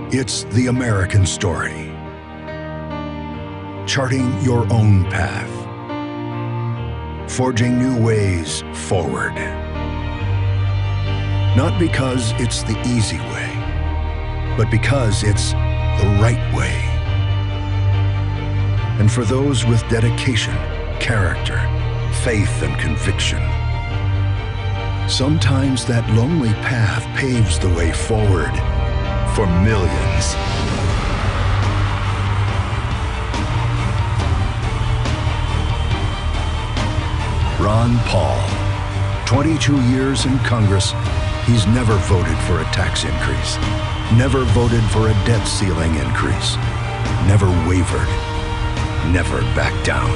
It's the American story. Charting your own path. Forging new ways forward. Not because it's the easy way, but because it's the right way. And for those with dedication, character, faith, and conviction. Sometimes that lonely path paves the way forward for millions. Ron Paul, 22 years in Congress, he's never voted for a tax increase, never voted for a debt ceiling increase, never wavered, never backed down.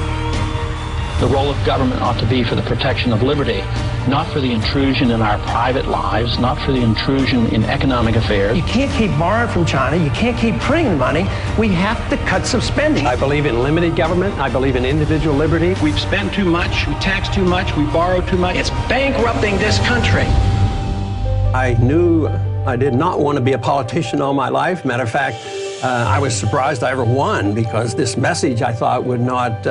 The role of government ought to be for the protection of liberty, not for the intrusion in our private lives, not for the intrusion in economic affairs. You can't keep borrowing from China. You can't keep printing money. We have to cut some spending. I believe in limited government. I believe in individual liberty. We've spent too much, we tax too much, we borrow too much. It's bankrupting this country. I knew I did not want to be a politician all my life. Matter of fact, I was surprised I ever won, because this message I thought would not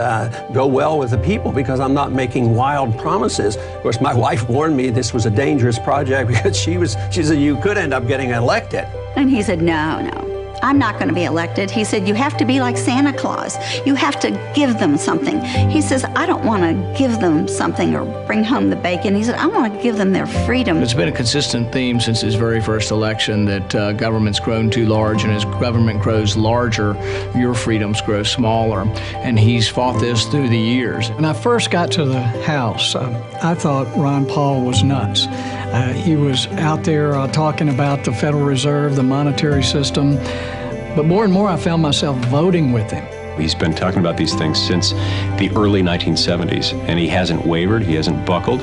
go well with the people, because I'm not making wild promises. Of course, my wife warned me this was a dangerous project, because she said you could end up getting elected. And he said, no, I'm not going to be elected. He said, you have to be like Santa Claus. You have to give them something. He says, I don't want to give them something or bring home the bacon. He said, I want to give them their freedom. It's been a consistent theme since his very first election that government's grown too large, and as government grows larger, your freedoms grow smaller. And he's fought this through the years. When I first got to the House, I thought Ron Paul was nuts. He was out there talking about the Federal Reserve, the monetary system. But more and more, I found myself voting with him. He's been talking about these things since the early 1970s, and he hasn't wavered, he hasn't buckled,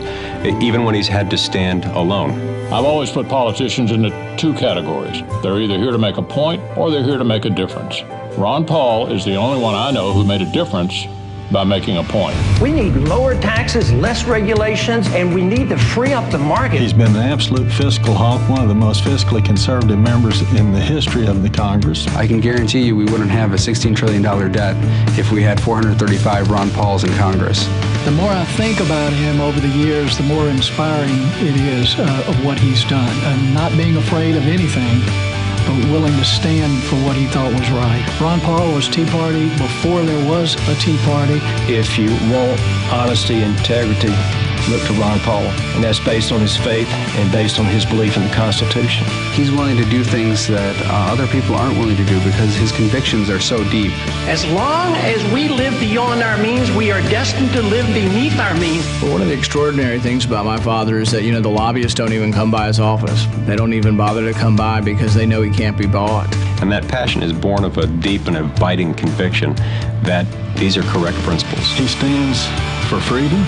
even when he's had to stand alone. I've always put politicians into two categories. They're either here to make a point or they're here to make a difference. Ron Paul is the only one I know who made a difference by making a point. We need lower taxes, less regulations, and we need to free up the market. He's been an absolute fiscal hawk, one of the most fiscally conservative members in the history of the Congress. I can guarantee you we wouldn't have a $16 trillion debt if we had 435 Ron Pauls in Congress. The more I think about him over the years, the more inspiring it is of what he's done. Not being afraid of anything, but willing to stand for what he thought was right. Ron Paul was Tea Party before there was a Tea Party. If you want honesty and integrity, look to Ron Paul, and that's based on his faith and based on his belief in the Constitution. He's willing to do things that other people aren't willing to do because his convictions are so deep. As long as we live beyond our means, we are destined to live beneath our means. Well, one of the extraordinary things about my father is that, the lobbyists don't even come by his office. They don't even bother to come by because they know he can't be bought. And that passion is born of a deep and abiding conviction that these are correct principles. He stands for freedom.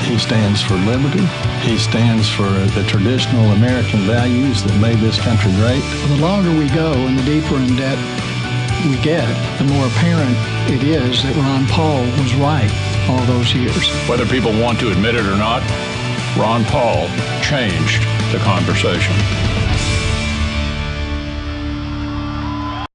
He stands for liberty. He stands for the traditional American values that made this country great. The longer we go and the deeper in debt we get, the more apparent it is that Ron Paul was right all those years. Whether people want to admit it or not, Ron Paul changed the conversation.